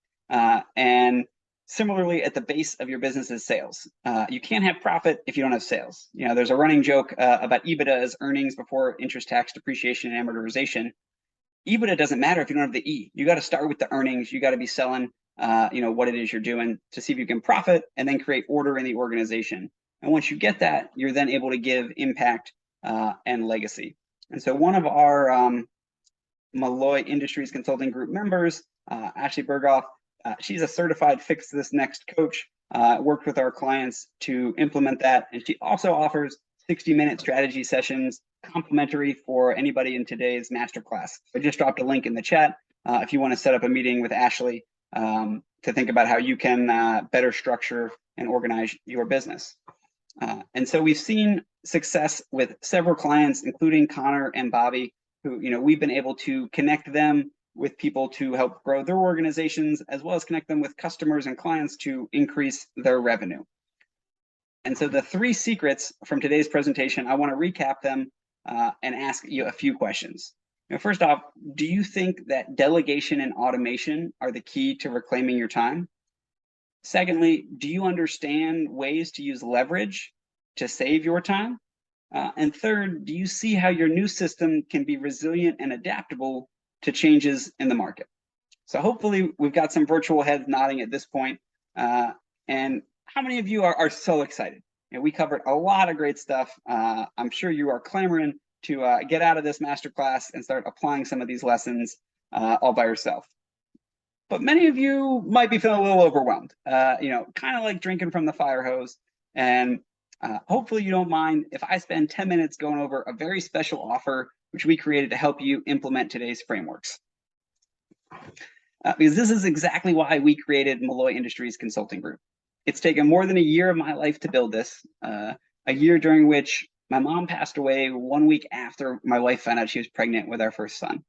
And similarly, at the base of your business is sales. You can't have profit if you don't have sales. There's a running joke about EBITDA as earnings before interest, tax, depreciation, and amortization. EBITDA doesn't matter if you don't have the E. You got to start with the earnings. You got to be selling what it is you're doing to see if you can profit, and then create order in the organization. And once you get that, you're then able to give impact and legacy. And so one of our Malloy Industries Consulting Group members, Ashley Berghoff, she's a certified Fix This Next coach, worked with our clients to implement that. And she also offers 60-minute strategy sessions, complimentary for anybody in today's masterclass. I just dropped a link in the chat if you want to set up a meeting with Ashley to think about how you can better structure and organize your business. And so we've seen success with several clients, including Connor and Bobby, who we've been able to connect them with people to help grow their organizations, as well as connect them with customers and clients to increase their revenue. And so the 3 secrets from today's presentation, I want to recap them and ask you a few questions. First off, do you think that delegation and automation are the key to reclaiming your time? Secondly, do you understand ways to use leverage to save your time? And third, do you see how your new system can be resilient and adaptable to changes in the market? So hopefully we've got some virtual heads nodding at this point. And how many of you are so excited? We covered a lot of great stuff. I'm sure you are clamoring to get out of this masterclass and start applying some of these lessons all by yourself. But many of you might be feeling a little overwhelmed, kind of like drinking from the fire hose. And hopefully you don't mind if I spend 10 minutes going over a very special offer which we created to help you implement today's frameworks. Because this is exactly why we created Malloy Industries Consulting Group. It's taken more than a year of my life to build this, a year during which my mom passed away 1 week after my wife found out she was pregnant with our first son.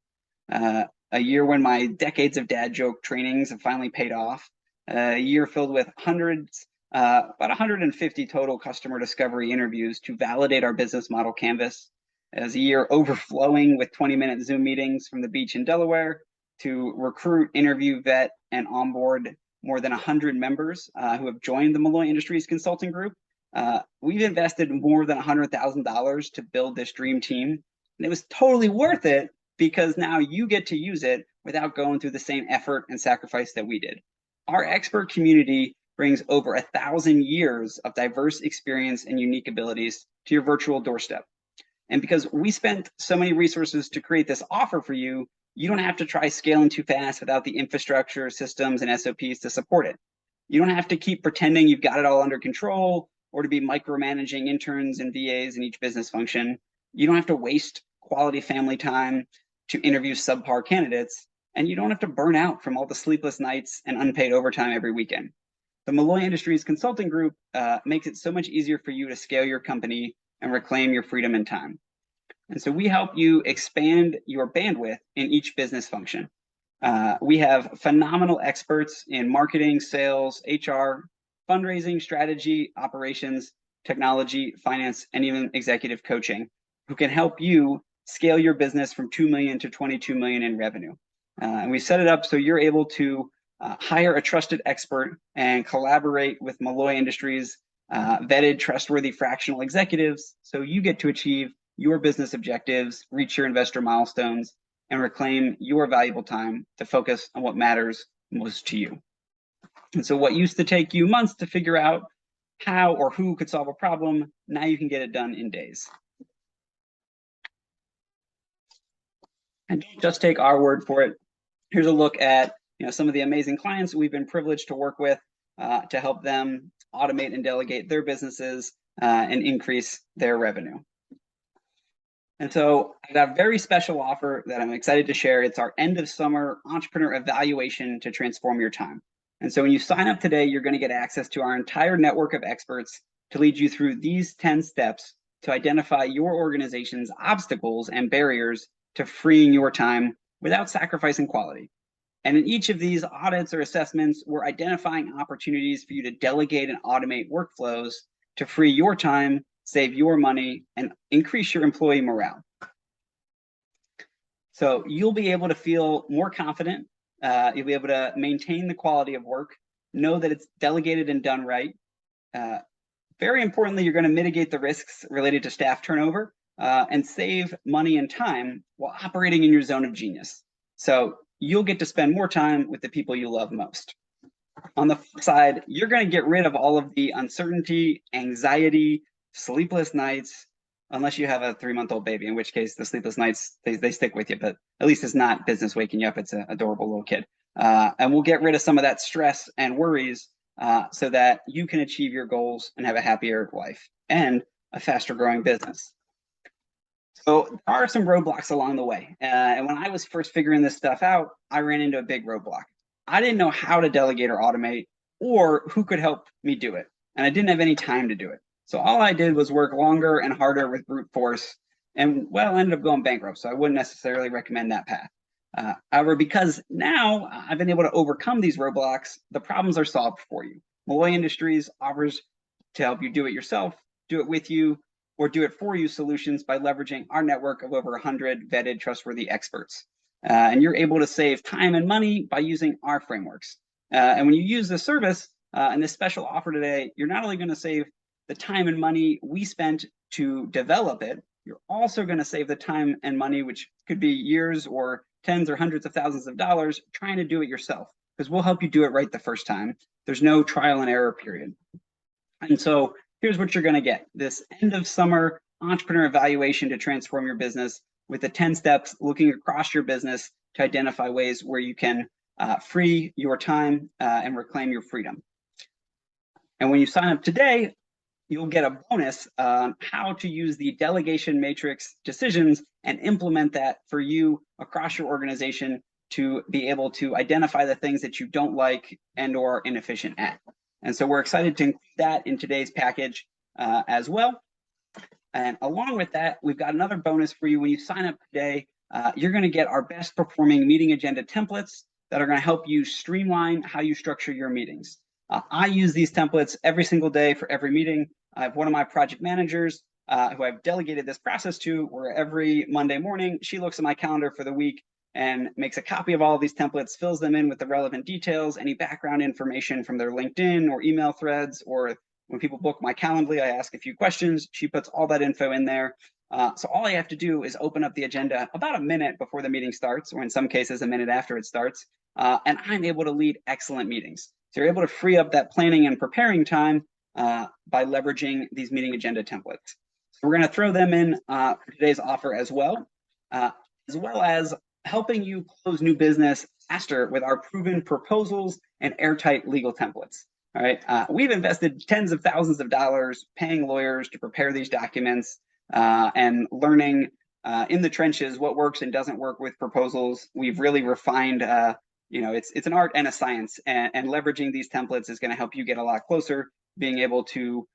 A year when my decades of dad joke trainings have finally paid off. A year filled with about 150 total customer discovery interviews to validate our business model canvas. As a year overflowing with 20-minute Zoom meetings from the beach in Delaware to recruit, interview, vet, and onboard more than 100 members who have joined the Malloy Industries Consulting Group. We've invested more than $100,000 to build this dream team, and it was totally worth it because now you get to use it without going through the same effort and sacrifice that we did. Our expert community brings over 1,000 years of diverse experience and unique abilities to your virtual doorstep. And because we spent so many resources to create this offer for you, you don't have to try scaling too fast without the infrastructure, systems, and SOPs to support it. You don't have to keep pretending you've got it all under control or to be micromanaging interns and VAs in each business function. You don't have to waste quality family time to interview subpar candidates, and you don't have to burn out from all the sleepless nights and unpaid overtime every weekend. The Malloy Industries Consulting Group makes it so much easier for you to scale your company and reclaim your freedom and time. And so we help you expand your bandwidth in each business function. We have phenomenal experts in marketing, sales, HR, fundraising, strategy, operations, technology, finance, and even executive coaching who can help you scale your business from 2 million to 22 million in revenue. And we set it up so you're able to hire a trusted expert and collaborate with Malloy Industries vetted, trustworthy fractional executives so you get to achieve your business objectives, reach your investor milestones, and reclaim your valuable time to focus on what matters most to you. And so what used to take you months to figure out how or who could solve a problem, now you can get it done in days. And don't just take our word for it. Here's a look at some of the amazing clients we've been privileged to work with to help them automate and delegate their businesses and increase their revenue. And so I got a very special offer that I'm excited to share. It's our end of summer entrepreneur evaluation to transform your time. And so when you sign up today, you're going to get access to our entire network of experts to lead you through these 10 steps to identify your organization's obstacles and barriers to freeing your time without sacrificing quality. And in each of these audits or assessments, we're identifying opportunities for you to delegate and automate workflows to free your time, save your money, and increase your employee morale. So you'll be able to feel more confident. You'll be able to maintain the quality of work, know that it's delegated and done right. Very importantly, you're going to mitigate the risks related to staff turnover and save money and time while operating in your zone of genius. So you'll get to spend more time with the people you love most. On the flip side, you're going to get rid of all of the uncertainty, anxiety, sleepless nights, unless you have a 3-month-old baby, in which case the sleepless nights, they stick with you, but at least it's not business waking you up. It's an adorable little kid. And we'll get rid of some of that stress and worries so that you can achieve your goals and have a happier life and a faster growing business. So there are some roadblocks along the way. And when I was first figuring this stuff out, I ran into a big roadblock. I didn't know how to delegate or automate or who could help me do it. And I didn't have any time to do it. So all I did was work longer and harder with brute force and, well, ended up going bankrupt. So I wouldn't necessarily recommend that path. However, because now I've been able to overcome these roadblocks, the problems are solved for you. Malloy Industries offers to help you do it yourself, do it with you, or do it for you solutions by leveraging our network of over 100 vetted, trustworthy experts. And you're able to save time and money by using our frameworks. And when you use the service and this special offer today, you're not only going to save the time and money we spent to develop it, you're also going to save the time and money, which could be years or tens or hundreds of thousands of dollars trying to do it yourself, because we'll help you do it right the first time. There's no trial and error period. And so here's what you're going to get: this end of summer entrepreneur evaluation to transform your business with the 10 steps looking across your business to identify ways where you can free your time and reclaim your freedom. And when you sign up today, you'll get a bonus on how to use the Delegation Matrix decisions and implement that for you across your organization to be able to identify the things that you don't like and or are inefficient at. And so we're excited to include that in today's package as well. And along with that, we've got another bonus for you. When you sign up today, you're going to get our best performing meeting agenda templates that are going to help you streamline how you structure your meetings. I use these templates every single day for every meeting. I have one of my project managers who I've delegated this process to, where every Monday morning, she looks at my calendar for the week and makes a copy of all of these templates, fills them in with the relevant details, any background information from their LinkedIn or email threads, or when people book my Calendly, I ask a few questions. She puts all that info in there. So all I have to do is open up the agenda about a minute before the meeting starts, or in some cases, a minute after it starts, and I'm able to lead excellent meetings. So you're able to free up that planning and preparing time by leveraging these meeting agenda templates. So we're going to throw them in for today's offer as well as helping you close new business faster with our proven proposals and airtight legal templates. All right, we've invested tens of thousands of dollars paying lawyers to prepare these documents and learning in the trenches what works and doesn't work with proposals. We've really refined, it's an art and a science, and leveraging these templates is going to help you get a lot closer, being able to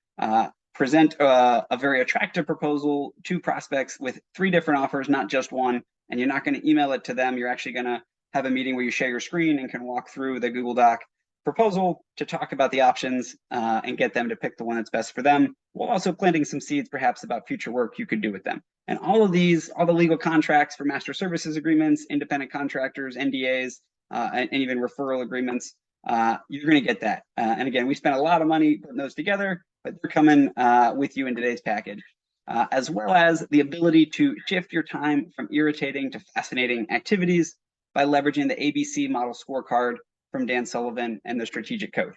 present a very attractive proposal to prospects with 3 different offers, not just one, and you're not going to email it to them. You're actually going to have a meeting where you share your screen and can walk through the Google Doc proposal to talk about the options and get them to pick the one that's best for them, while also planting some seeds perhaps about future work you could do with them. And all of these, all the legal contracts for master services agreements, independent contractors, NDAs, and even referral agreements, you're going to get that. And again, we spent a lot of money putting those together, but they're coming with you in today's package, as well as the ability to shift your time from irritating to fascinating activities by leveraging the ABC model scorecard from Dan Sullivan and the strategic coach.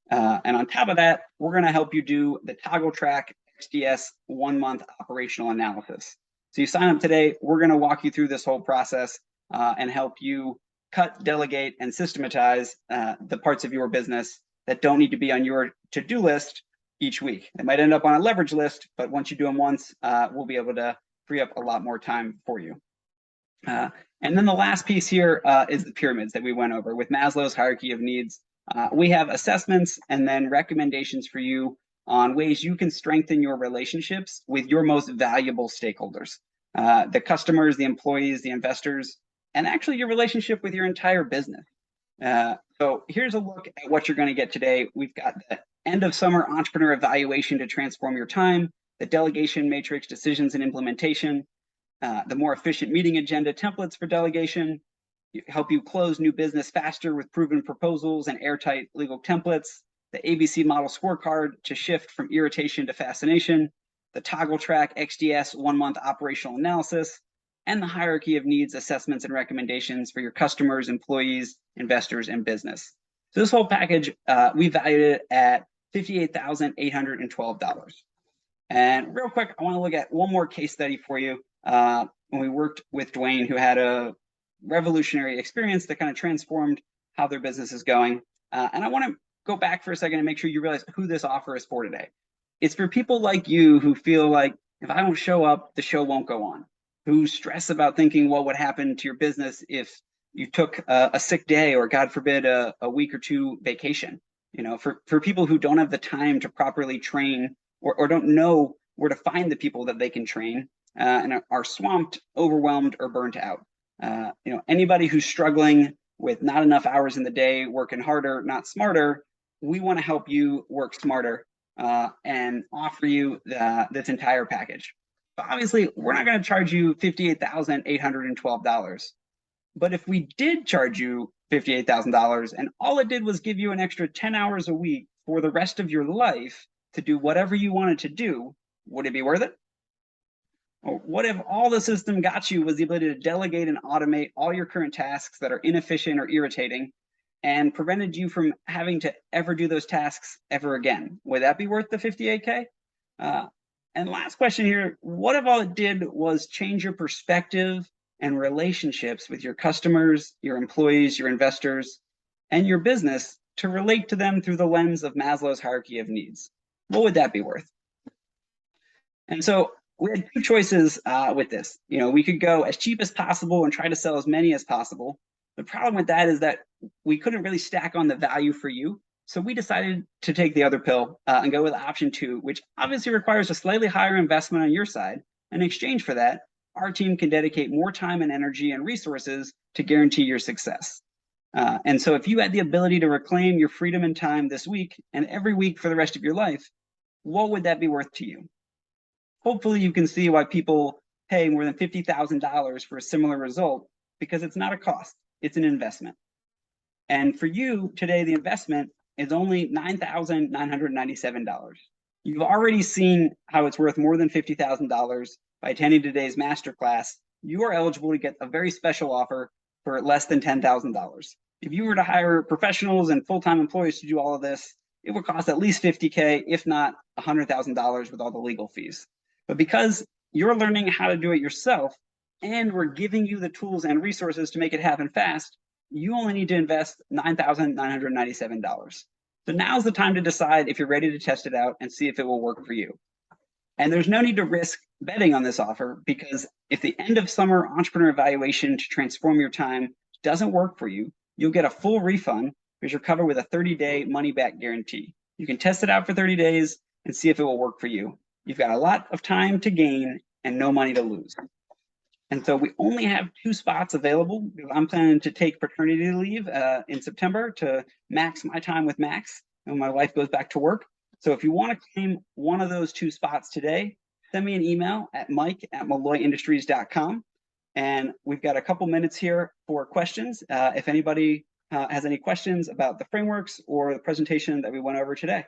And on top of that, we're going to help you do the toggle track XDS 1-month operational analysis. So you sign up today, we're going to walk you through this whole process and help you cut, delegate, and systematize the parts of your business that don't need to be on your to-do list each week. They might end up on a leverage list, but once you do them once, we'll be able to free up a lot more time for you. And then the last piece here is the pyramids that we went over with Maslow's hierarchy of needs. We have assessments and then recommendations for you on ways you can strengthen your relationships with your most valuable stakeholders, the customers, the employees, the investors, and actually your relationship with your entire business. So here's a look at what you're going to get today. We've got the end of summer entrepreneur evaluation to transform your time, the delegation matrix decisions and implementation, the more efficient meeting agenda templates for delegation, help you close new business faster with proven proposals and airtight legal templates, the ABC model scorecard to shift from irritation to fascination, the toggle track XDS 1-month operational analysis, and the hierarchy of needs assessments and recommendations for your customers, employees, investors, and business. So this whole package, we valued it at $58,812. And real quick, I want to look at one more case study for you. When we worked with Dwayne, who had a revolutionary experience that kind of transformed how their business is going. And I want to go back for a second and make sure you realize who this offer is for today. It's for people like you who feel like, if I don't show up, the show won't go on, who stress about thinking what would happen to your business if you took a sick day or, God forbid, a week or 2 vacation. You know, for people who don't have the time to properly train or don't know where to find the people that they can train, and are swamped, overwhelmed, or burnt out. You know, anybody who's struggling with not enough hours in the day, working harder, not smarter, we want to help you work smarter and offer you this entire package. But obviously, we're not going to charge you $58,812. But if we did charge you $58,000 and all it did was give you an extra 10 hours a week for the rest of your life to do whatever you wanted to do, would it be worth it? Or what if all the system got you was the ability to delegate and automate all your current tasks that are inefficient or irritating and prevented you from having to ever do those tasks ever again? Would that be worth the 58K? And last question here, what if all it did was change your perspective and relationships with your customers, your employees, your investors, and your business to relate to them through the lens of Maslow's hierarchy of needs? What would that be worth? And so we had 2 choices with this. You know, we could go as cheap as possible and try to sell as many as possible. The problem with that is that we couldn't really stack on the value for you. So we decided to take the other pill and go with option 2, which obviously requires a slightly higher investment on your side. In exchange for that, our team can dedicate more time and energy and resources to guarantee your success. And so if you had the ability to reclaim your freedom and time this week and every week for the rest of your life, what would that be worth to you? Hopefully you can see why people pay more than $50,000 for a similar result, because it's not a cost, it's an investment. And for you today, the investment is only $9,997. You've already seen how it's worth more than $50,000 by attending today's masterclass. You are eligible to get a very special offer for less than $10,000. If you were to hire professionals and full-time employees to do all of this, it would cost at least $50K, if not $100,000 with all the legal fees. But because you're learning how to do it yourself, and we're giving you the tools and resources to make it happen fast, you only need to invest $9,997. So now's the time to decide if you're ready to test it out and see if it will work for you. And there's no need to risk betting on this offer, because if the end of summer entrepreneur evaluation to transform your time doesn't work for you, you'll get a full refund because you're covered with a 30-day money-back guarantee. You can test it out for 30 days, and see if it will work for you. You've got a lot of time to gain and no money to lose. And so we only have 2 spots available because I'm planning to take paternity leave in September to max my time with Max when my wife goes back to work. So if you want to claim one of those 2 spots today, send me an email at mike@malloyindustries.com. And we've got a couple minutes here for questions. If anybody has any questions about the frameworks or the presentation that we went over today.